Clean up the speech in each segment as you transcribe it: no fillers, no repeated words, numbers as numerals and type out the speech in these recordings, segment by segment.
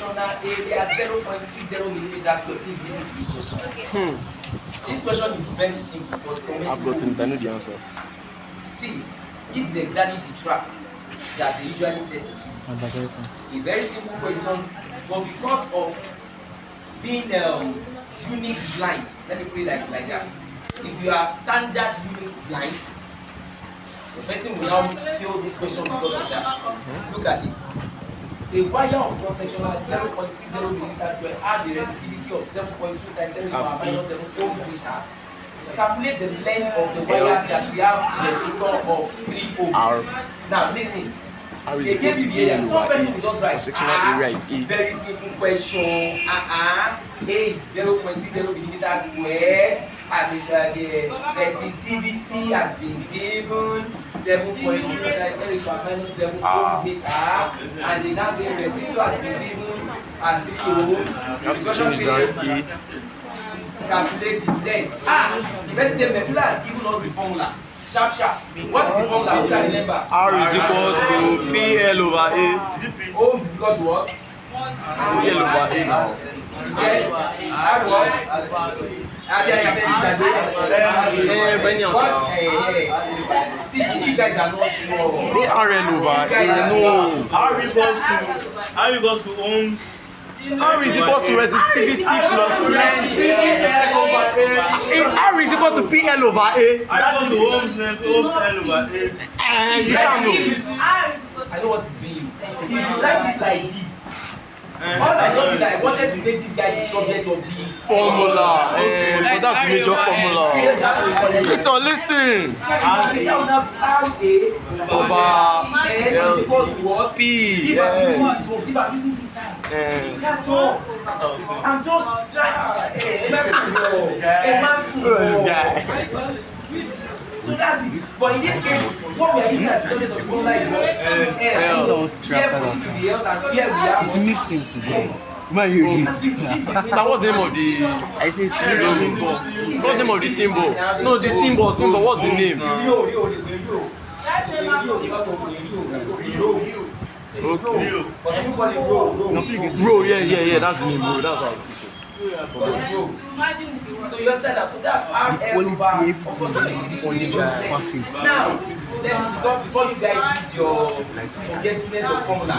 area 0.60 millimeters square. Please listen to this question. This question is very simple, but so many I've gotten it. I know the answer. See, this is exactly the trap that they usually set in physics. A very simple question, but because of being unit blind, let me put it like that. If you are standard unit blind, the person will now fail this question because of that. Look at it. A wire of cross-sectional 0.60 millimeters square has a resistivity of 7.2 times 10 to the power minus 7 ohms meter. Calculate the length of the wire that we have resistor of 3 ohms. Now listen. R is They equals gave to you P the area. L Some over person A. will just write Cross-sectional area is A. very simple question. A is 0.60 millimeters squared, and the resistivity has been given 7.2 times 10 to the power minus 7 ohms meter, and the now say resistor has been given as 3 ohms. You have to change that A. Calculate the length. The person say Metula has given us the formula. Sharp. What is the formula? Who can remember? R is equals to PL over A. Ohms is equal to what? PL over A now. You said R what? See, you guys are not sure. See RL over A. No. R equals to ohms. R is equals to resistivity plus length. R is equal to PL over A. R equals to ohms length ohms L over A. You shall know. I know what is being. If you write it like this, all I know is that I wanted to make this guy the subject of the Formula. But that's the major formula. Victor, listen. Over N is equal to what? P. If I'm using this one, if I'm using this time, that's all. I'm just trying. So that's it. But in this case, what we are using as a subject of formula is what? Is L. Careful to be held, and here we have what? Man, you This is So what's the name of the symbol? What's the name of the symbol? No, the symbol. What's the name? Okay. Bro, yeah. That's the name, bro. That's how. So you understand that? So that's RL over, of course, this is now, then before you guys use your forgetfulness of formula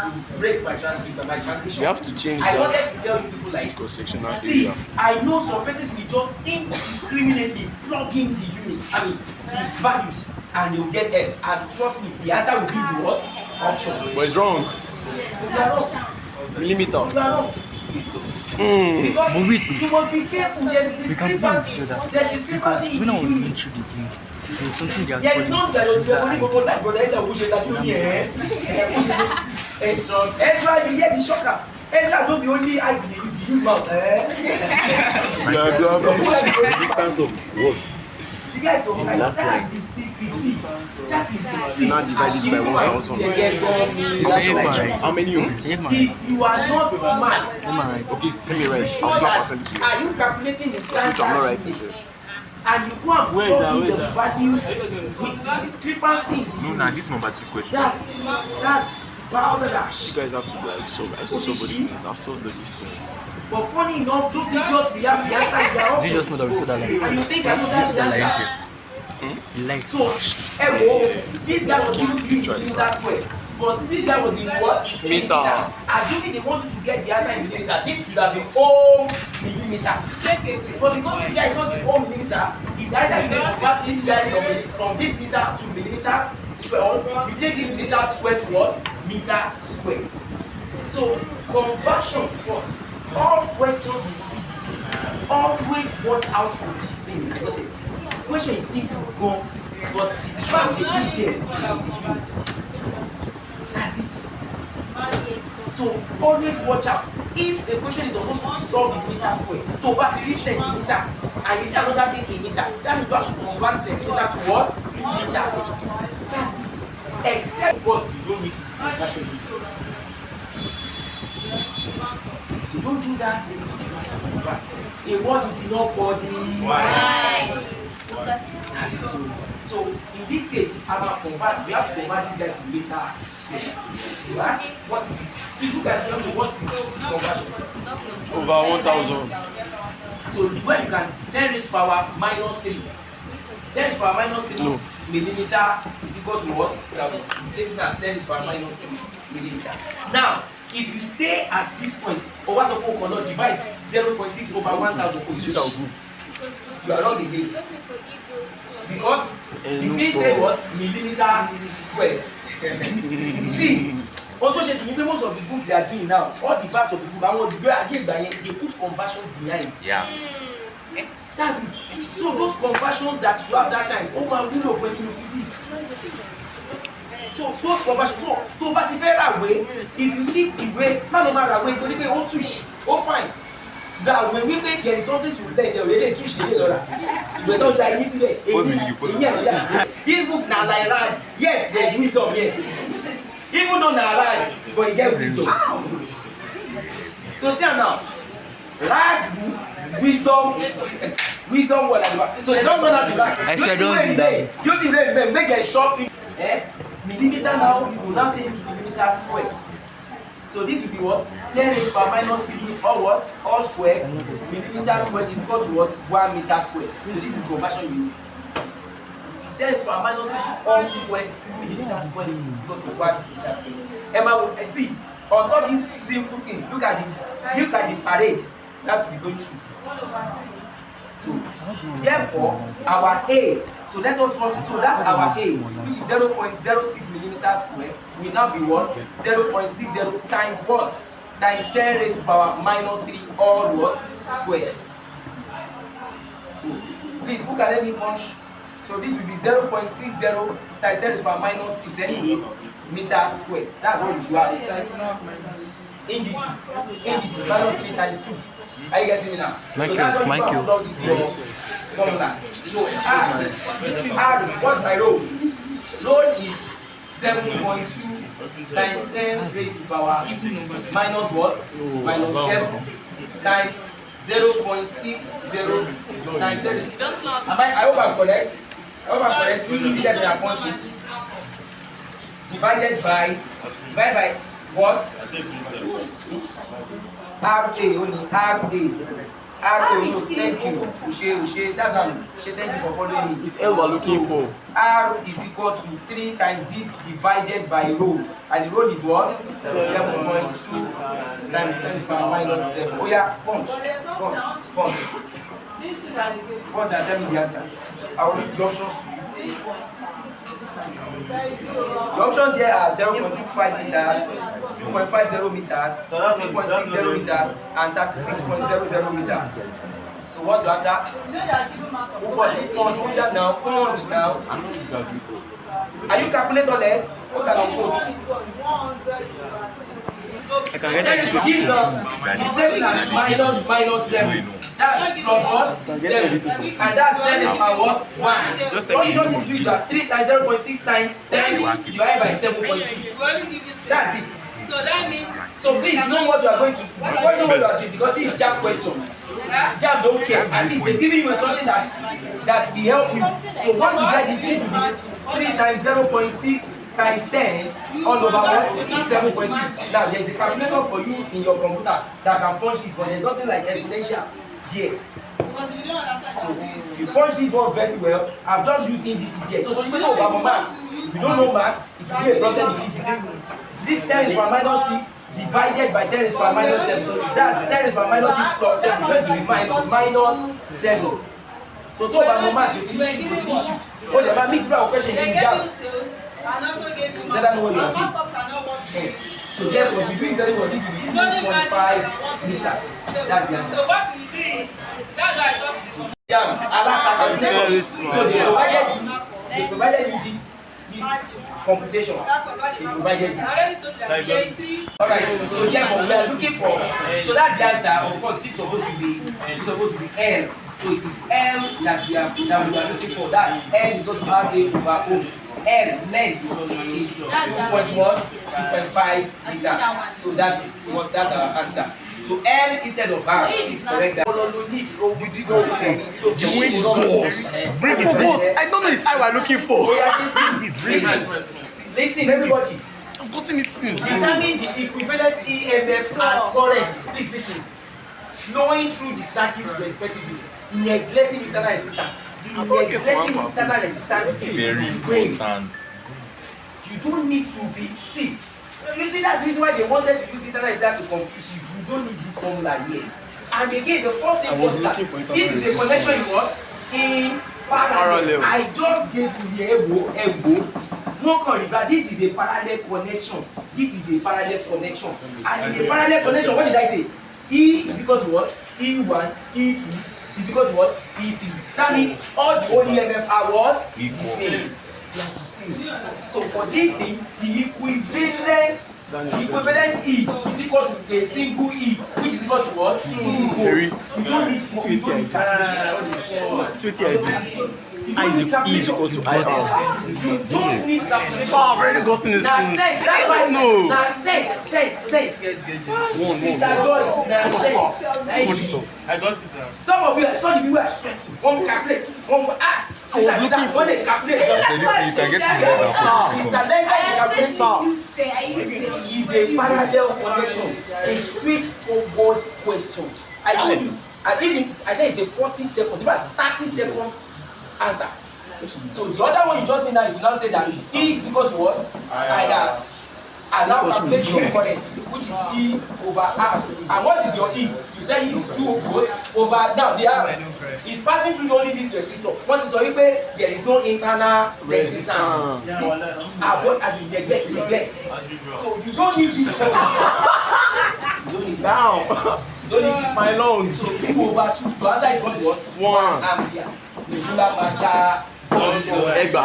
to break my transmission, You have to change I wanted that to tell you people like, cross-sectional see, area. I know some persons will just indiscriminately plug in the units, the values, and you'll get L. And trust me, the answer will be the what? Option. But it's wrong. You are wrong. Millimeter. You are wrong. Because you must be careful. There's discrepancy. There's discrepancy in the units. There is none that is only go like brother Ezra Bushe that you hear. Ezra, you hear the shocker. Ezra don't be only eyes in the use, you use mouth. Distance of what? The guys of that is the secret. That is the secret. Now divide it by 1,000. How many units? If you are not smart, Okay, let me write. I'll snap and send it to you. are you calculating the Which I'm not standard writing, units? sir. And you go and plug in the values with the discrepancy in the units. This number 2 question. That's balderdash. You guys have to like solve. I still solve all these things. I've solved all these things. But funny enough, those idiots we have the answer in their option. You just know that we saw that light. And you think I know that's the answer. Light. So, this guy was given 3 millimeters square. But this guy was in what? Meter. Assuming they want you to get the answer in millimeter, this should have been ohm millimeter. But because this guy is not in ohm millimeter, it's either you convert this guy from this meter to millimeter square, or you take this meter square to what? Meter square. So, conversion first. All questions in physics, always watch out for this thing. I just say, the question is simple, go, but the trap they use there is in the units. That's it. So always watch out. If a question is supposed to be solved in meter square, to what it is centimeter, and you see another thing in meter, that means you have to convert centimeter to what? Meter. That's it. Except, of course, you don't need to convert it. So don't do that. You have to convert. A word is enough for the That's it. So in this case, I'm a convert. We have to convert this guy to meter square. You ask, what is it? Please, who can tell me what is the conversion? Over 1,000. So where you can 10 raised to power minus 3. 10 raised to power minus 3 millimeter is equal to what? It's the same thing as 10 raised to power minus 3 millimeter. Now, if you stay at this point, over suppose cannot divide 0.6 over 1,000 position. You are wrong again. Because the thing say what? Millimeter square. See, also most of the books they are doing now, all the backs of the book, I want to go again by they put conversions behind. Yeah. That's it. So those conversions that you have that time, oh my window for new physics. So those conversions, so to but if way, if you see the way, no matter way, going to be oh touch, oh fine. That when we make there is something to learn, they really touch the dollar. We don't try this way. This book now like right, yet there's wisdom here. Even though now right, but it gets wisdom. So see now, right book, wisdom whatever. So they don't go down to that. I said don't do that. You think they make a shop in millimeter now, you will now take it to millimeter square. So this will be what? 10 raised to power minus 3 or what? All squared. Millimeter squared is equal to what? 1 meter squared. So this is conversion unit. So it's 10 raised to power minus 3 all squared. Millimeter squared is equal to 1 meter squared. Emma, see, on top of this simple thing, look at the parade that we going through. So therefore, our A, so let us first, so that's our A, which is 0.06 millimeter square, will now be what? 0.60 times what? Times 10 raised to power minus 3 all what? Square. So please, who can let me punch? So this will be 0.60 times 10 raised to power minus 6 anyway, meter square. That's what you should have. Indices minus 3 times 2. Are you getting me now? Thank so that's you. what you plug into your formula. So R, what's my rho? Rho is 7.2 times 10 raised to power minus what? Minus 7 times 0.60 times 10. I hope I'm correct. I hope I'm correct. You guys are punching. Divided by what? RA only RA. No, thank you. Ushe, that's thank you for following me. It's L we're looking for. R is equal to 3 times this divided by rho. And the rho is what? 7.2 times 10 power minus 7. Oh yeah, punch and tell me the answer. I will read the options to you. The options here are 0.25 meters, 2.50 meters, 3.60 meters, and 36.00 meters. So what's your answer? Punch now. Are you calculatorless? What kind of code? I can get that. This is same as minus 7. That's plus what? 7. And that's 10 is my what? 1. So what you just need to do is 3 times 0.6 times 10 divided by 7.2. That's it. So that means. So please know what you are going to. What you are doing because it's jam question. Jam don't care. At least they're giving you something that will help you. So once you get this will be 3 times 0.6 times 10 all over what? 7.2. Now there is a calculator for you in your computer that can punch this, but there's nothing like exponential there. So if you punch this one very well, I've just used indices here. So don't even know about mass. If you don't know mass, it will be a problem in physics. This 10 is by minus 6 divided by 10 is by minus 7. So that's 10 is by minus 6 plus 7 going to be minus 7. So don't about mass, you finish it. Oh, the man meets my question in jam. Let them know what you are doing. So therefore, if you're doing very well, this will be 2.5 meters. That's the answer. So what we do is, that's why I just Jam, so they provided you this computation. They provided you. Alright, so therefore we are looking for. So that's the answer. Of course, this is supposed to be L. So it is L that we are looking for. That's L is going to RA over ohms. L length is 2.5 meters. So that's our answer. So L instead of R is correct. That You win sauce. Bring for what? I don't know this I were looking for. Listen, everybody. I've gotten it since. Determine the equivalent EMF and current. Please listen. Flowing through the circuits respectively, neglecting internal resistance. The neglecting internal resistance is Very the brain. important. You don't need to be. See, you see that's the reason why they wanted to use internal resistance to confuse you. You don't need this formula here. And again, the first thing was that this is a connection in what? In parallel. I just gave you the elbow. No correct. This is a parallel connection. This is a parallel connection. And in a parallel connection, what did I say? E is equal to what? E1, E2 is equal to what? E3. That means all the whole EMF are what? The same. They are the same. So for this thing, the equivalent E is equal to a single E, which is equal to what? 2 volts. You don't need calculation. I is equal to IR. You don't need calculation. I've already gotten this Now thing. sense, that's why No. now sense. Sister Joy, now sense. I got it now. Some of you, I saw the people are sweating. One calculate, one go Sister Lisa, when they calculate. Sister Lenka, the calculator is a parallel connection, a straightforward question. I told you, I said it's a 40 seconds, about 30 seconds answer. So the other one you just need now is to now say that E is equal to what? IR. And now calculate your current, which is E over R. And what is your E? You said E is 2 volts over, now the R is passing through only this resistor. What is your E? There is no internal resistance. What as you neglect. So you don't need this one. You don't need Now, you don't need this. my lungs. So 2 over 2. The answer is what? 1 amperes. The Jula master. Egba.